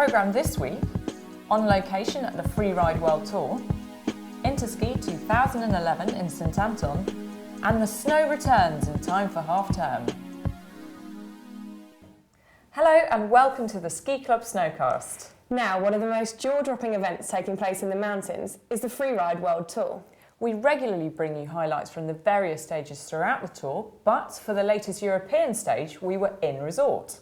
programme this week, on location at the Freeride World Tour, Interski 2011 in St Anton, and the snow returns in time for half-term. Hello and welcome to the Ski Club Snowcast. Now, one of the most jaw-dropping events taking place in the mountains is the Freeride World Tour. We regularly bring you highlights from the various stages throughout the tour, but for the latest European stage, we were in resort.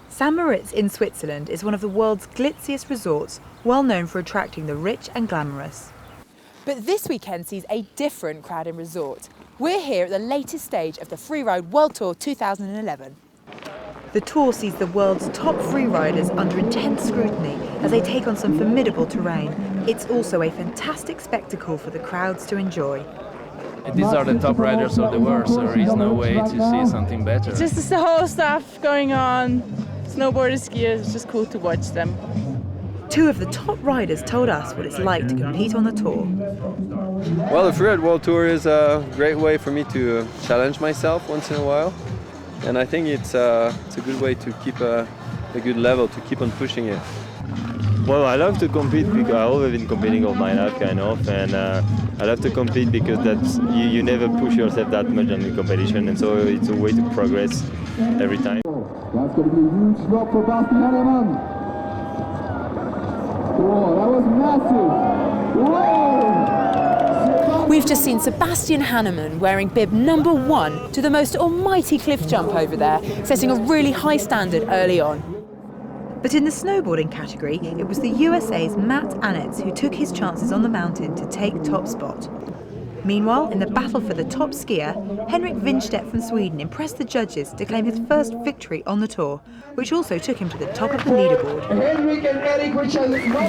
St Moritz in Switzerland is one of the world's glitziest resorts, well known for attracting the rich and glamorous. But this weekend sees a different crowd in resort. We're here at the latest stage of the Freeride World Tour 2011. The tour sees the world's top freeriders under intense scrutiny as they take on some formidable terrain. It's also a fantastic spectacle for the crowds to enjoy. These are the top riders of the world, so there is no way to see something better. Just the whole stuff going on, snowboarders, skiers, it's just cool to watch them. Two of the top riders told us what it's like to compete on the tour. Well, the Freeride World Tour is a great way for me to challenge myself once in a while. And I think it's a good way to keep a good level, to keep on pushing it. Well, I love to compete because I've always been competing all my life, kind of, and I love to compete because that's you never push yourself that much in the competition, and so it's a way to progress every time. That's going to be a huge drop for Basti Hannemann. Whoa, that was massive! Whoa! We've just seen Sebastian Hannemann wearing bib number 1 to the most almighty cliff jump over there, setting a really high standard early on. But in the snowboarding category, it was the USA's Matt Annetz who took his chances on the mountain to take top spot. Meanwhile, in the battle for the top skier, Henrik Winstedt from Sweden impressed the judges to claim his first victory on the tour, which also took him to the top of the leaderboard.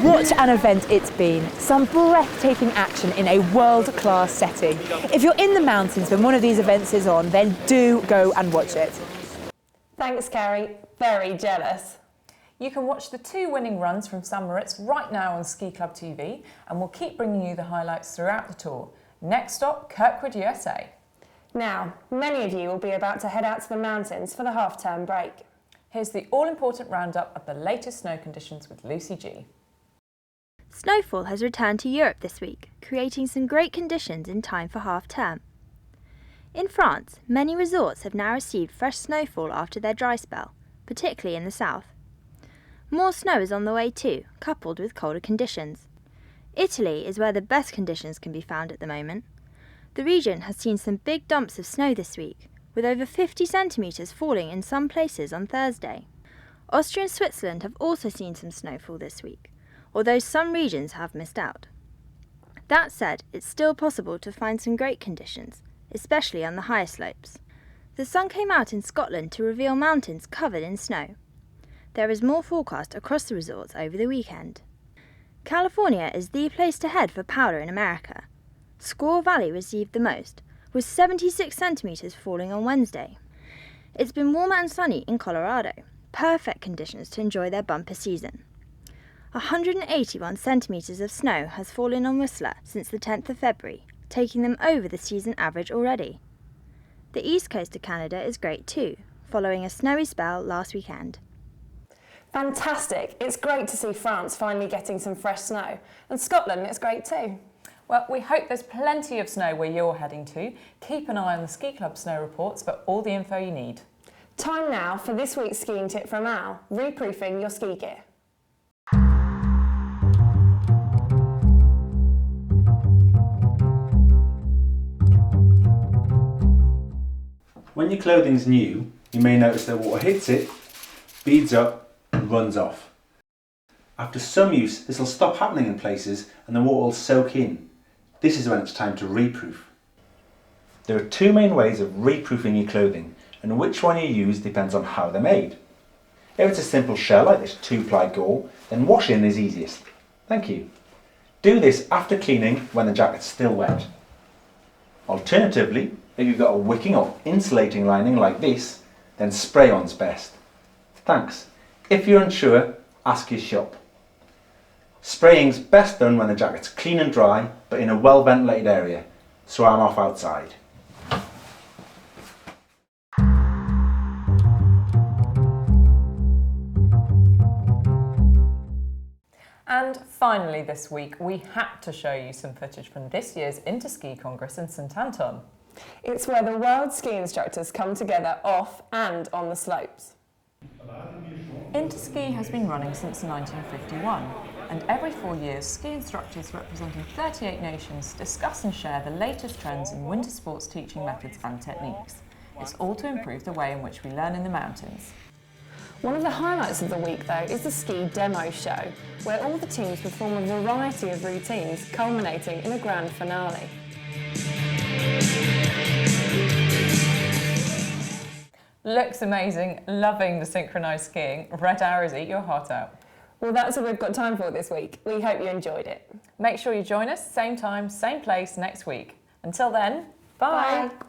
What an event it's been. Some breathtaking action in a world-class setting. If you're in the mountains when one of these events is on, then do go and watch it. Thanks, Carrie. Very jealous. You can watch the 2 winning runs from St Moritz right now on Ski Club TV, and we'll keep bringing you the highlights throughout the tour. Next stop, Kirkwood, USA. Now, many of you will be about to head out to the mountains for the half-term break. Here's the all-important roundup of the latest snow conditions with Lucy G. Snowfall has returned to Europe this week, creating some great conditions in time for half-term. In France, many resorts have now received fresh snowfall after their dry spell, particularly in the south. More snow is on the way too, coupled with colder conditions. Italy is where the best conditions can be found at the moment. The region has seen some big dumps of snow this week, with over 50 centimetres falling in some places on Thursday. Austria and Switzerland have also seen some snowfall this week, although some regions have missed out. That said, it's still possible to find some great conditions, especially on the higher slopes. The sun came out in Scotland to reveal mountains covered in snow. There is more forecast across the resorts over the weekend. California is the place to head for powder in America. Squaw Valley received the most, with 76 centimetres falling on Wednesday. It's been warmer and sunny in Colorado, perfect conditions to enjoy their bumper season. 181 centimetres of snow has fallen on Whistler since the 10th of February, taking them over the season average already. The east coast of Canada is great too, following a snowy spell last weekend. Fantastic. It's great to see France finally getting some fresh snow. And Scotland, it's great too. Well, we hope there's plenty of snow where you're heading to. Keep an eye on the Ski Club snow reports for all the info you need. Time now for this week's skiing tip from Al, reproofing your ski gear. When your clothing's new, you may notice that water hits it, beads up, and runs off. After some use, this will stop happening in places and the water will soak in. This is when it's time to reproof. There are 2 main ways of reproofing your clothing, and which one you use depends on how they're made. If it's a simple shell like this 2-ply gore, then washing is easiest. Thank you. Do this after cleaning when the jacket's still wet. Alternatively, if you've got a wicking or insulating lining like this, then spray-on's best. Thanks. If you're unsure, ask your shop. Spraying's best done when the jacket's clean and dry, but in a well-ventilated area, so I'm off outside. And finally this week, we had to show you some footage from this year's Interski Congress in St Anton. It's where the world ski instructors come together off and on the slopes. Interski has been running since 1951, and every 4 years, ski instructors representing 38 nations discuss and share the latest trends in winter sports teaching methods and techniques. It's all to improve the way in which we learn in the mountains. One of the highlights of the week, though, is the ski demo show, where all the teams perform a variety of routines, culminating in a grand finale. Looks amazing, loving the synchronised skiing. Red arrows eat your heart out. Well, that's all we've got time for this week. We hope you enjoyed it. Make sure you join us, same time, same place next week. Until then, bye. Bye.